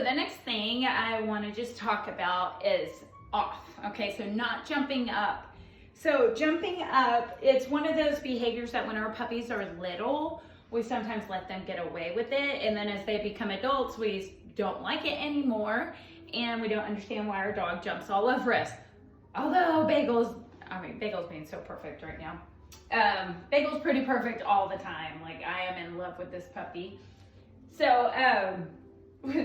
the next thing I want to just talk about is off. Okay, so not jumping up. So jumping up, it's one of those behaviors that when our puppies are little, we sometimes let them get away with it. And then as they become adults, we don't like it anymore. And we don't understand why our dog jumps all over us. Although Bagel's being so perfect right now. Bagel's pretty perfect all the time. Like, I am in love with this puppy. So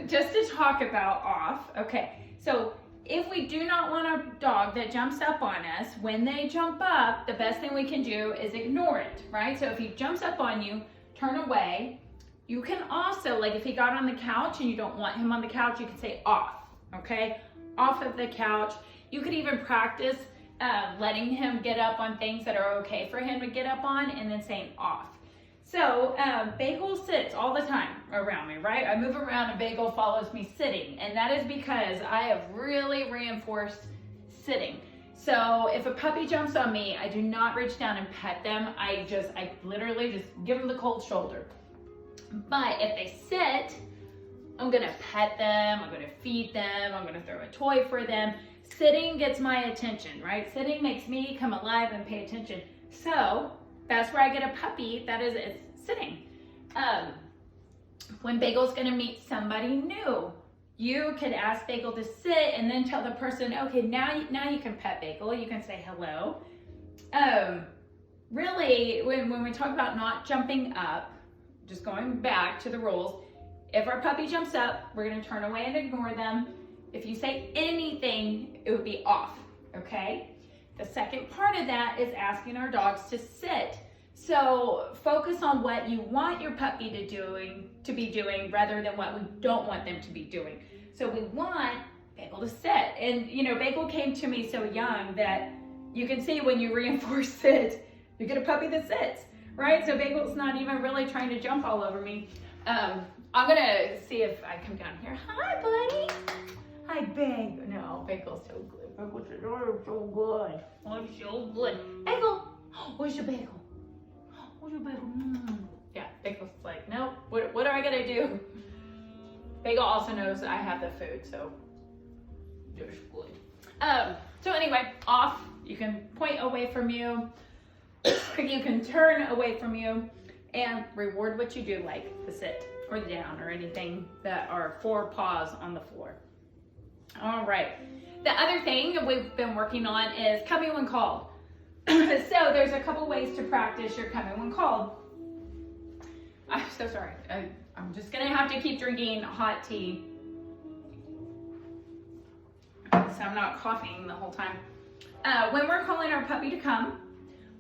just to talk about off, okay. So if we do not want a dog that jumps up on us, when they jump up, the best thing we can do is ignore it, right? So if he jumps up on you, turn away. You can also, like if he got on the couch and you don't want him on the couch, you can say off, okay? Off of the couch. You could even practice letting him get up on things that are okay for him to get up on and then saying off. So Bagel sits all the time around me, right? I move around and Bagel follows me sitting, and that is because I have really reinforced sitting. So if a puppy jumps on me, I do not reach down and pet them. I literally just give them the cold shoulder. But if they sit, I'm gonna pet them, I'm gonna feed them, I'm gonna throw a toy for them. Sitting gets my attention, right? Sitting makes me come alive and pay attention. So that's where I get a puppy that is sitting. When Bagel's gonna meet somebody new, you could ask Bagel to sit and then tell the person, okay, now you can pet Bagel, you can say hello. Really, when we talk about not jumping up, just going back to the rules, if our puppy jumps up, we're gonna turn away and ignore them. If you say anything, it would be off, okay? The second part of that is asking our dogs to sit. So focus on what you want your puppy to be doing rather than what we don't want them to be doing. So we want Bagel to sit. And you know, Bagel came to me so young that you can see when you reinforce sit, you get a puppy that sits, right? So Bagel's not even really trying to jump all over me. I'm gonna see if I come down here. Hi, buddy. Hi, Bagel. No, Bagel's so good. Bagel's so good. Oh, so good. Bagel, where's your Bagel? Where's your Bagel? Yeah, Bagel's like, nope. What am I gonna do? Bagel also knows I have the food, so there's good. So anyway, off. You can point away from you. You can turn away from you and reward what you do, like the sit or the down or anything that are 4 paws on the floor. All right. The other thing we've been working on is coming when called. So there's a couple ways to practice your coming when called. I'm so sorry. I'm just gonna have to keep drinking hot tea, so I'm not coughing the whole time. When we're calling our puppy to come,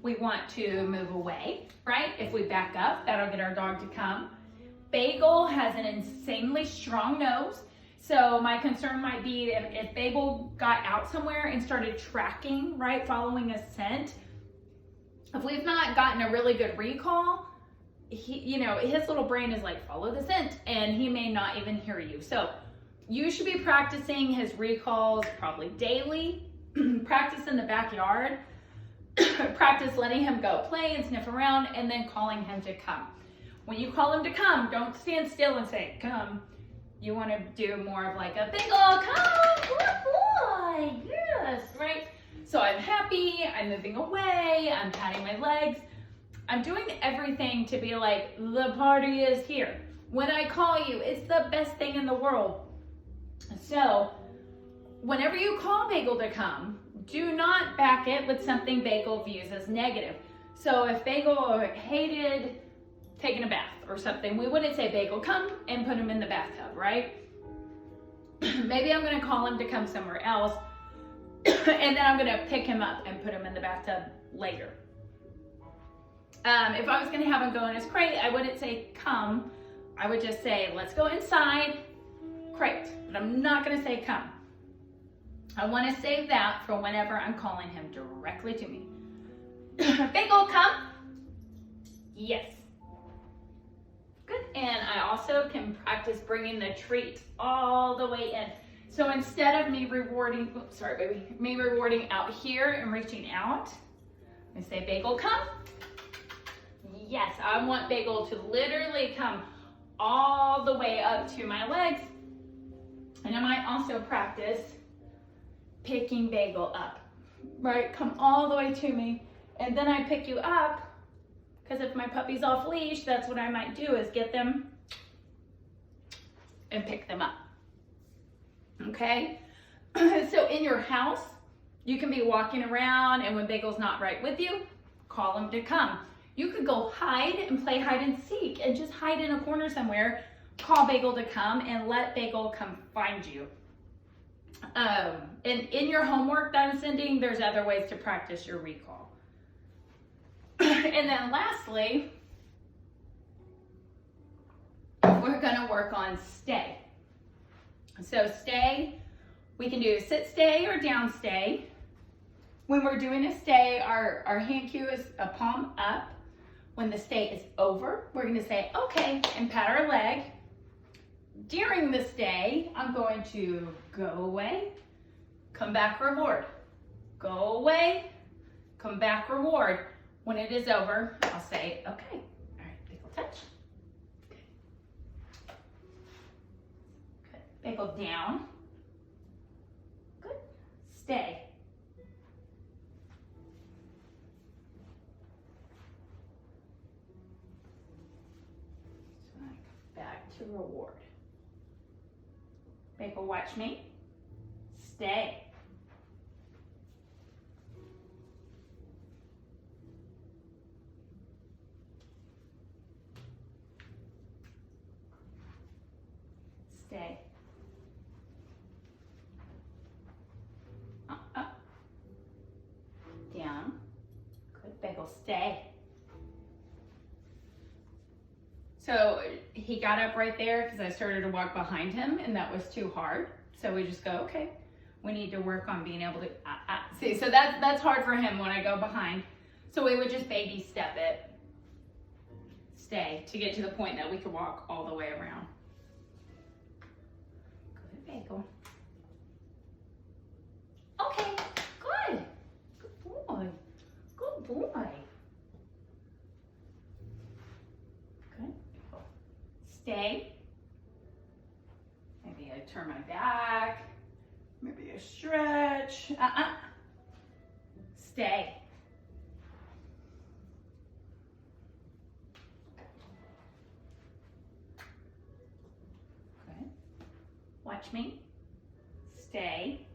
we want to move away, right? If we back up, that'll get our dog to come. Bagel has an insanely strong nose. So my concern might be if Bagel got out somewhere and started tracking, right, following a scent, if we've not gotten a really good recall, his little brain is like, follow the scent, and he may not even hear you. So you should be practicing his recalls probably daily. Practice in the backyard. Practice letting him go play and sniff around and then calling him to come. When you call him to come, don't stand still and say, come. You want to do more of like a Bagel, come, good boy, yes, right? So I'm happy, I'm moving away, I'm patting my legs. I'm doing everything to be like, the party is here. When I call you, it's the best thing in the world. So whenever you call Bagel to come, do not back it with something Bagel views as negative. So if Bagel hated taking a bath or something, we wouldn't say, Bagel, come, and put him in the bathtub, right? Maybe I'm gonna call him to come somewhere else, and then I'm gonna pick him up and put him in the bathtub later. If I was gonna have him go in his crate, I wouldn't say come, I would just say, let's go inside, crate, but I'm not gonna say come. I wanna save that for whenever I'm calling him directly to me. Bagel, come? Yes. Good, and I also can practice bringing the treat all the way in. So instead of me rewarding, oops, sorry baby, me rewarding out here and reaching out, I say, Bagel, come. Yes, I want Bagel to literally come all the way up to my legs And I might also practice picking Bagel up, right? Come all the way to me, and then I pick you up, because if my puppy's off leash, that's what I might do, is get them and pick them up, okay? So in your house, you can be walking around, and when Bagel's not right with you, call him to come. You could go hide and play hide and seek and just hide in a corner somewhere, call Bagel to come, and let Bagel come find you. And in your homework that I'm sending, there's other ways to practice your recall. And then lastly, we're gonna work on stay. So stay, we can do sit stay or down stay. When we're doing a stay, our hand cue is a palm up. When the stay is over, we're gonna say, okay, and pat our leg. During the stay, I'm going to go away, come back, reward. Go away, come back, reward. When it is over, I'll say, okay. All right, Bagel touch. Okay. Good. Bagel down. Good. Stay. So I come back to reward. Bagel, watch me. Stay. Stay. Up. Down. Good, Bagel, stay. So he got up right there because I started to walk behind him, and that was too hard. So we just go, okay, we need to work on being able to, see, so that's hard for him when I go behind. So we would just baby step it, stay, to get to the point that we could walk all the way around. Good, Bagel. Okay, good. Good boy. Good boy. Good. Stay. Maybe I turn my back. Maybe a stretch. Stay. Good. Watch me. Stay.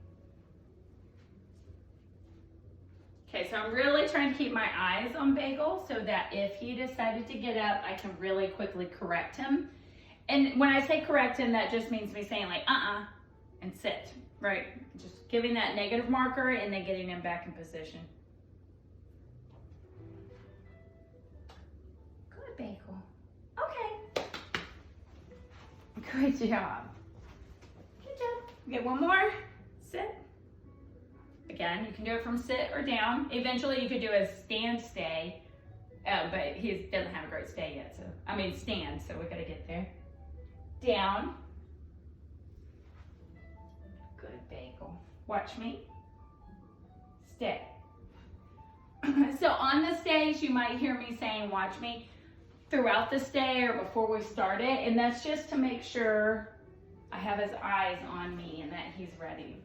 Okay, so I'm really trying to keep my eyes on Bagel so that if he decided to get up, I can really quickly correct him. And when I say correct him, that just means me saying like, and sit, right? Just giving that negative marker and then getting him back in position. Good, Bagel. Okay. Good job. Good job. Get one more. Sit. Again, you can do it from sit or down. Eventually you could do a stand stay, but he doesn't have a great stay yet. So, I mean stand, so we gotta get there. Down. Good, Bagel. Watch me. Stay. So on the stage, you might hear me saying, watch me, throughout the stay or before we start it. And that's just to make sure I have his eyes on me and that he's ready.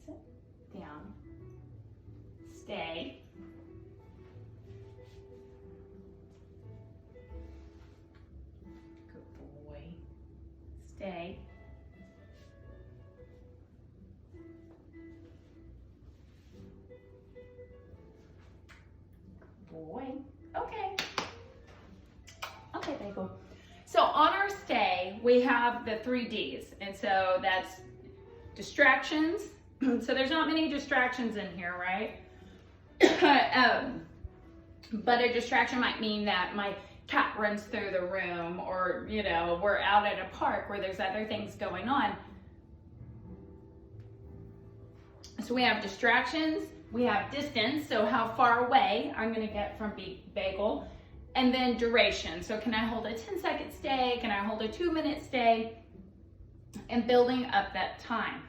Sit down. Stay. Good boy. Stay. Good boy. Okay. Okay, Bagel. So on our stay, we have the 3 Ds. And so that's distractions. So there's not many distractions in here, right? But a distraction might mean that my cat runs through the room, or, you know, we're out at a park where there's other things going on. So we have distractions, we have distance, so how far away I'm gonna get from Bagel. And then duration. So can I hold a 10-second stay? Can I hold a 2-minute stay? And building up that time.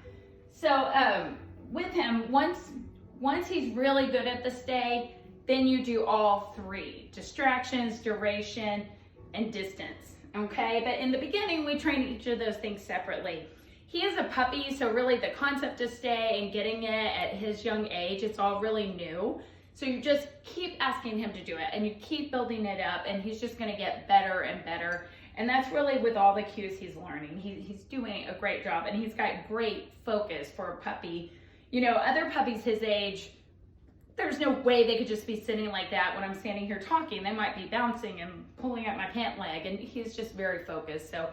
So with him, once he's really good at the stay, then you do all three: distractions, duration, and distance, okay? But in the beginning, we train each of those things separately. He is a puppy, so really the concept of stay and getting it at his young age, it's all really new. So you just keep asking him to do it, and you keep building it up, and he's just gonna get better and better. And that's really with all the cues he's learning. He's doing a great job, and he's got great focus for a puppy. You know, other puppies his age, there's no way they could just be sitting like that when I'm standing here talking. They might be bouncing and pulling at my pant leg, and he's just very focused. So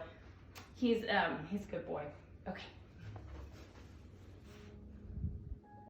he's a good boy. Okay.